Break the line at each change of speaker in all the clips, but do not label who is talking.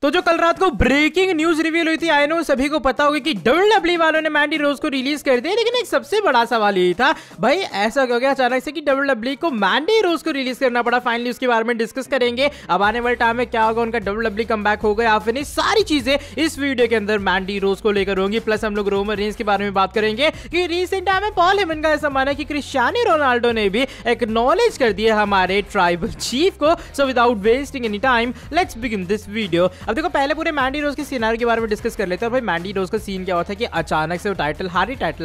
तो जो कल रात को ब्रेकिंग न्यूज रिवील हुई थी, आई नो सभी को पता होगा कि WWE वालों ने मैंडी रोज को रिलीज कर दिया, लेकिन एक सबसे बड़ा सवाल यही था भाई ऐसा हो गया अचानक से कि WWE को मैंडी रोज को रिलीज करना पड़ा। फाइनली उसके बारे में डिस्कस करेंगे। अब आने वाले टाइम में क्या होगा, उनका WWE कमबैक होगा या फिर नहीं, सारी चीजें इस वीडियो के अंदर मैंडी रोज को लेकर होंगी। प्लस हम लोग रोमन रेंज के बारे में बात करेंगे कि रिसेंट टाइम में पॉल हेमन का ऐसा माना है कि क्रिस्टियानो रोनाल्डो ने भी एक्नॉलेज कर दिया हमारे ट्राइबल चीफ को। So without wasting any time let's begin this video. अब देखो पहले पूरे मैंडी रोज के सिनेरियो के बारे में डिस्कस कर लेते हैं। भाई मैंडी रोज का सीन क्या होता है कि अचानक से वो टाइटल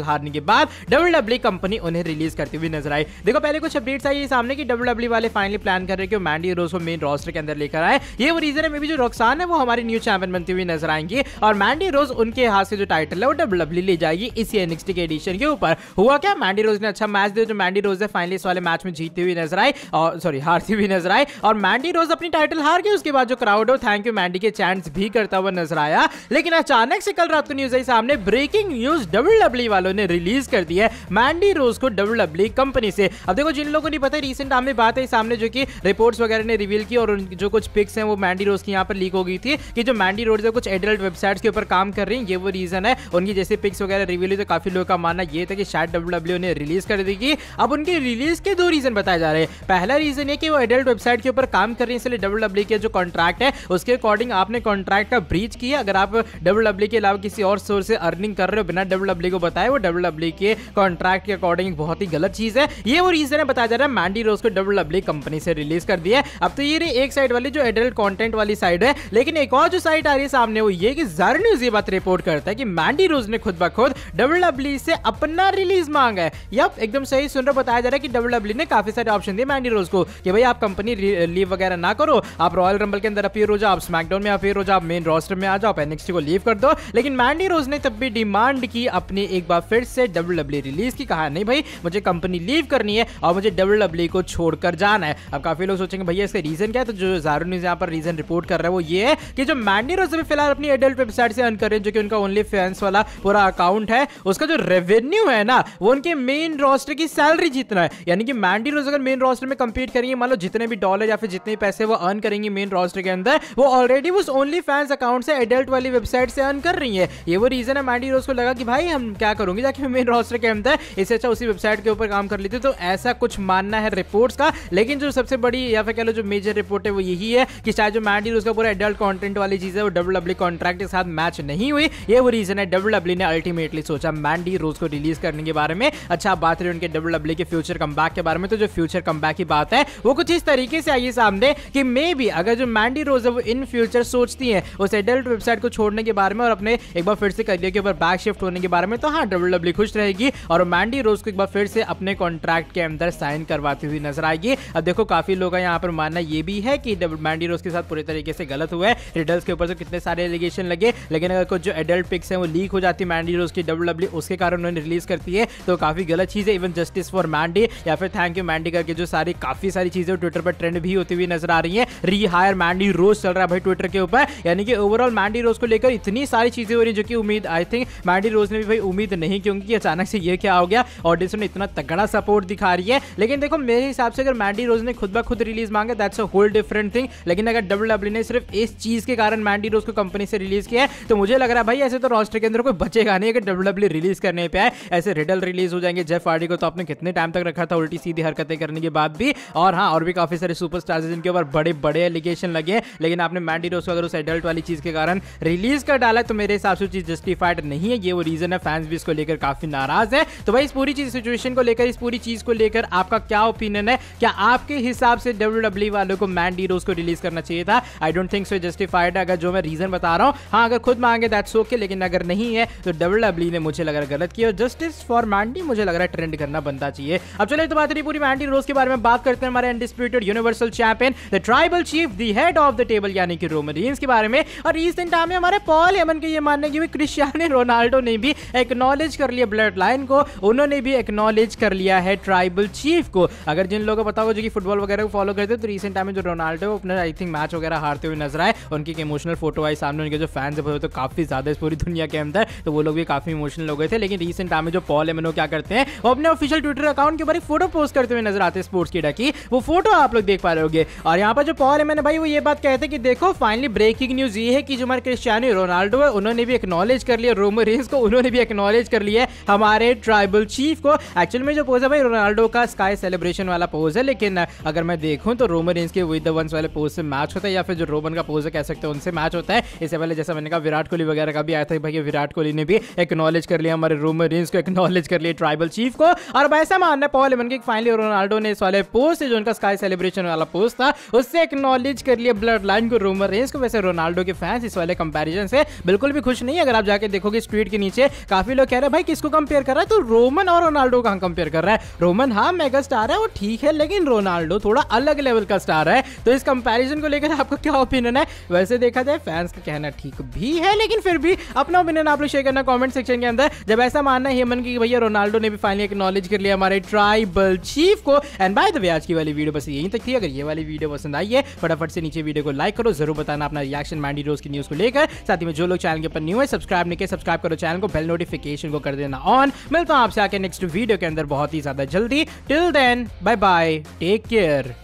हारने के बाद WWE कंपनी उन्हें रिलीज करती हुई नजर आई। देखो पहले कुछ अपडेट्स आई सामने कि WWE वाले फाइनली प्लान कर रहे हैं कि मैंडी रोज को मेन रोस्टर के अंदर लेकर आए। ये वो रीजन है, मे बी जो रॉक्सान है वो हमारी न्यू चैंपियन बनती हुई नजर आएंगी और मैंडी रोज उनके हाथ से जो टाइटल है वो WWE ले जाएगी इसी NXT के एडिशन के ऊपर। हुआ क्या, मैंडी रोज ने अच्छा मैच दिया। जो मैंडी रोज है फाइनली इस वाले मैच में जीतती हुई नजर आई और हारती हुई नजर आई और मैंडी रोज अपनी टाइटल हार गई। उसके बाद जो क्राउड हो थैंक यू मैंडी के चैंट्स भी करता हुआ नजर आया। लेकिन अचानक से कल रात को न्यूज आई सामने, ब्रेकिंग न्यूज WWE वालों ने रिलीज कर दी है मैंडी रोज को WWE कंपनी से। अब देखो जिन लोगों को नहीं पता, रीसेंट टाइम में बात है सामने जो कि रिपोर्ट्स वगैरह ने रिवील की और जो कुछ पिक्स हैं वो मैंडी रोज की यहाँ पर लीक हो गई थी कि जो मैंडी रोज है कुछ एडल्ट वेबसाइट्स के ऊपर काम कर रही है। ये वो रीजन है, उनकी जैसे पिक्स वगैरह रिवील हुई तो काफी लोगों का मानना ये था कि शायद WWE ने रिलीज कर देगी। अब उनकी रिलीज के दो रीजन बताए जा रहे हैं। पहला रीजन है कि वो एडल्ट वेबसाइट के ऊपर काम कर रही है, इसलिए WWE के जो कॉन्ट्रैक्ट है उसके अकॉर्डिंग आपने कॉन्ट्रैक्ट का ब्रीच किया। अगर आप WWE के अलावा किसी और सोर्स से अर्निंग कर रहे हो बिना WWE को बताए, वो WWE के कॉन्ट्रैक्ट के अकॉर्डिंग बहुत ही गलत चीज है। ये वो रीजन है बताया जा रहा है मैंडी रोज को WWE कंपनी से रिलीज कर दिया है। अब तो ये एक साइड वाली जो एडल्ट कंटेंट वाली साइड है, लेकिन एक और जो साइड आ रही है सामने वो ये कि ज़ारा न्यूज़ ये बात रिपोर्ट करता है कि मैंडी रोज ने खुद ब खुद WWE से अपना रिलीज मांगा है। यप एकदम सही सुन रहे, बताया जा रहा है कि WWE ने काफी सारे ऑप्शन दिए मैंडी रोज को कि भाई आप कंपनी लीव वगैरह ना करो, आप रॉयल रंबल के अंदर अपीयर हो जाओ, आप स्मैकडाउन में अपीयर हो जाओ, आप मेन रोस्टर में आ जाओ, आप NXT को लीव कर दो। लेकिन मैंडी रोज ने तब भी डिमांड की अपनी एक बार फिर से WWE रिलीज की। कहा नहीं भाई मुझे कंपनी लीव करनी है और मुझे WWE को छोड़कर जाना है। अब काफी लोग सोचेंगे भैया इसका रीजन क्या है, तो जो ज़ारा न्यूज़ यहाँ पर रीजन रिपोर्ट कर रहा है वो ये है कि जो मैंडी रोज अभी फिलहाल अपनी एडल्ट वेबसाइट से अर्न कर रहे हैं, जो कि उनका ओनली फैंस वाला पूरा अकाउंट है, उसका जो रेवेन्यू है ना वो उनके मेन रोस्टर की सैलरी जितना है। यानी कि मैंडी रोज अगर मेन रोस्टर में कंपीट करेंगे, मान लो जितने भी डॉलर या फिर जितने पैसे वो अर्न करेंगे मेन रोस्टर के अंदर, वो ऑलरेडी उस ओनली फैंस अकाउंट से एडल्ट वाली वेबसाइट से अर्न कर रही है। ये वो रीजन है मैंडी रोज को लगा कि भाई हम क्या करूंगी जाके मेन रोस्टर के अंदर, इससे अच्छा उसी वेबसाइट के ऊपर काम कर लेते। तो ऐसा कुछ मानना है रिपोर्ट्स का। लेकिन जो सबसे बड़ी या फिर कह लो जो मेजर रिपोर्ट है वो यही है कि शायद जो मैंडी रोज का पूरा एडल्ट कंटेंट वाली चीज है वो WWE कॉन्ट्रैक्ट के साथ मैच नहीं हुई। ये वो रीजन है WWE ने अल्टीमेटली सोचा मैंडी रोज को रिलीज करने के बारे में। अच्छा बात रही उनके WWE के फ्यूचर कमबैक के बारे में, तो जो फ्यूचर कमबैक की बात है वो कुछ इस तरीके से आई है सामने कि मे बी अगर जो मैंडी रोज है वो इन फ्यूचर सोचती है उस एडल्ट वेबसाइट को छोड़ने के बारे में और अपने एक बार फिर से करियर के ऊपर बैक शिफ्ट होने के बारे में, तो हाँ WWE खुश रहेगी और मैंडी रोज को एक बार फिर से अपने कॉन्ट्रैक्ट के अंदर साइन करवाती हुई नजर आएगी। अब देखो काफी लोग यहाँ पर मानना ये भी है कि मैंडी रोज के साथ पूरी तरीके से गलत हुआ है। रिडल्स के ऊपर तो कितने सारे एलिगेशन लगे, लेकिन अगर कुछ जो एडल्ट पिक्स हैं वो लीक हो जाती है मैंडी रोज की WWE उसके कारण उन्होंने रिलीज करती है, तो काफी गलत चीज है। इवन जस्टिस फॉर मैंडी या फिर थैंक यू मैंडी करके जो सारी काफी सारी चीजें ट्विटर पर ट्रेंड भी होती हुई नजर आ रही है। रीहायर मैंडी रोज चल रहा है भाई ट्विटर के ऊपर, यानी कि ओवरऑल मैंडी रोज को लेकर इतनी सारी चीजें हो रही है जो कि उम्मीद आई थिंक मैंडी रोज ने भी भाई उम्मीद नहीं की होंगी कि अचानक से ये क्या हो गया। ऑडियंस ने इतना तगड़ा सपोर्ट दिखा रही है। लेकिन देखो मेरे हिसाब से अगर मैंडी रोज ने खुद ब खुद रिलीज मांगा that's a whole different thing. लेकिन अगर WWE ने सिर्फ इस चीज के कारण मैंडी रोज को कंपनी से रिलीज किया है तो मुझे लग रहा है भाई ऐसे तो रोस्टर के अंदर कोई बचेगा नहीं अगर WWE रिलीज करने पे आए। ऐसे रिडल रिलीज हो जाएंगे, जेफ हार्डी को तो आपने कितने टाइम तक रखा था उल्टी सीधी हरकतें करने के बाद भी, और हाँ और भी काफी सारे सुपरस्टार्स जिनके ऊपर बड़े बड़े एलिगेशन लगे, लेकिन आपने मैंडी रोज को अगर उस एडल्ट वाली चीज के कारण रिलीज कर डाला है तो मेरे हिसाब से चीज जस्टिफाइड नहीं है। ये वो रीजन है, फैंस भी इसको लेकर काफी नाराज है। तो भाई इस पूरी चीज सिचुएशन को लेकर, इस पूरी चीज को लेकर आपका क्या ओपिनियन है? क्या आपके हिसाब से WWE वालों को मैंडी रोज को रिलीज करना चाहिए था? I don't think so justified है अगर जो मैं रीजन बता रहा हूं। हाँ अगर खुद मांगे दैट्स ओके, लेकिन अगर नहीं है तो WWE ने मुझे लग रहा है गलत किया। जस्टिस फॉर मैंडी मुझे लग रहा है ट्रेंड करना बनता चाहिए। अब चलिए तो बात रही पूरी मैंडी रोज के बारे में, बात करते हैं हमारे undisputed universal champion the tribal chief the head of the table यानी कि रोमन रेंज के बारे में। और रिसेंट टाइम में हमारे पॉल हेमन के ये मानने की क्रिस्टियानो रोनाल्डो ने भी एक्नॉलेज कर लिया ब्लड लाइन को, उन्होंने भी एक्नॉलेज कर लिया है ट्राइबल चीफ को। अगर जिन लोगों को पता हो जो कि फुटबॉल वगैरह को फॉलो करते हैं तो रिसेंट टाइम में जो रोनाल्डो अपना आई थिंक मैच वगैरह हारते हुए नजर आए, उनकी एक इमोशनल फोटो आई सामने, उनके जो फैंस है तो काफी ज्यादा इस पूरी दुनिया के अंदर, तो वो लोग भी काफी इमोशनल हो गए थे। लेकिन रिसेंट टाइम में जो पॉल हेमन क्या करते हैं वो अपने ऑफिशियल ट्विटर अकाउंट के ऊपर एक फोटो पोस्ट करते हुए नजर आते हैं स्पोर्ट्स की, वो फोटो आप लोग देख पा रहे होगे। और यहाँ पर जो पॉल हेमन है भाई वो ये बात कहते हैं कि देखो फाइनली फाइनली ब्रेकिंग न्यूज ये है कि जो हमारे क्रिस्टियानो रोनाल्डो है उन्होंने भी एक्नॉलेज कर लिया रोमन रेंस को, उन्होंने भी एक्नॉलेज कर लिया है हमारे ट्राइबल चीफ को। एक्चुअल में जो पोज है भाई रोनाल्डो का स्काई सेलिब्रेशन वाला पोज है, लेकिन अगर मैं देखूं तो रोमन रेंस के विद द वंस वाले पोज से मैच होता है, या फिर जो रोमन का पोज है कह सकते हैं उनसे मैच होता है। इससे पहले जैसा मैंने कहा विराट कोहली वगैरह का भी आया था भाई, विराट कोहली ने भी एक्नॉलेज कर लिया हमारे रोमन रेंस को, एक्नॉलेज कर लिया ट्राइबल चीफ को। और वैसा मानना पॉल एमन के फाइनली रोनाल्डो ने इस वाले पोस्ट से जो उनका स्काई सेलिब्रेशन वाला पोस्ट था उससे एक्नॉलेज कर लिया ब्लड लाइन को, रोमन रेंस को। वैसे रोनाल्डो के फैंस इस वाले कंपैरिजन से बिल्कुल भी खुश नहीं है। अगर आप जाके देखोगे इस ट्वीट के नीचे काफी लोग कह रहे हैं भाई किसको कंपेयर कर रहा है, तो रोमन और रोनाल्डो कहां कंपेयर कर रहा है। रोमन हाँ मेगा स्टार है वो ठीक है, लेकिन रोनाल्डो थोड़ा अलग लेवल का स्टार है। तो इस कंपैरिजन को लेकर आपका क्या ओपिनियन है? वैसे देखा जाए फैंस का कहना ठीक भी है, लेकिन फिर भी अपना ओपिनियन आप लोग शेयर करना कमेंट सेक्शन के अंदर। जब ऐसा मानना है हेमन की भैया रोनाल्डो ने भी फाइनली एक्नॉलेज कर लिया हमारे ट्राइबल चीफ को। एंड बाय द वे आज की वाली वीडियो बस यहीं तक थी। अगर ये वाली वीडियो पसंद आई है फटाफट से नीचे वीडियो को लाइक करो, जरूर बताना अपना रिएक्शन मैंडी रोज की न्यूज को लेकर। साथ ही में जो लोग चैनल के ऊपर न्यू है सब्सक्राइब नहीं किया सब्सक्राइब करो चैनल को, बेल नोटिफिकेशन को कर देना ऑन। मिलता हूं आपसे आके नेक्स्ट वीडियो के अंदर बहुत ही ज्यादा जल्दी। Till then bye bye, take care.